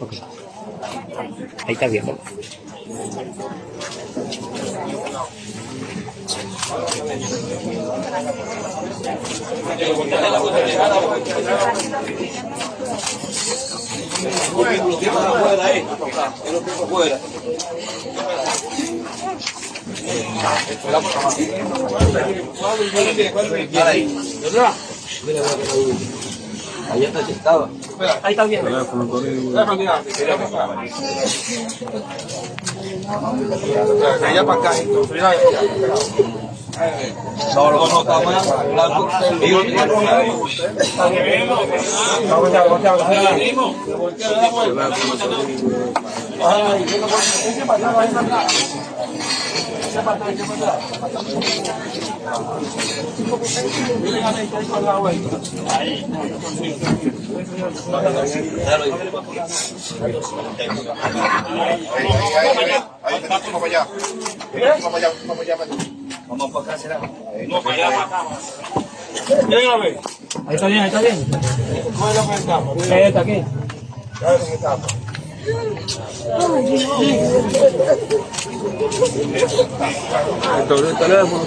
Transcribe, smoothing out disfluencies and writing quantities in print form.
Ok. Ahí está bien, ¿no? Ahí está sentado. Ahí está bien. Allá para acá, entonces. Solo no está más blanco. Vamos para acá, será. No, para allá, para acá. Dígame. Ahí está bien, ahí está bien. ¿Cuál es la etapa? Ahí está aquí. El teléfono,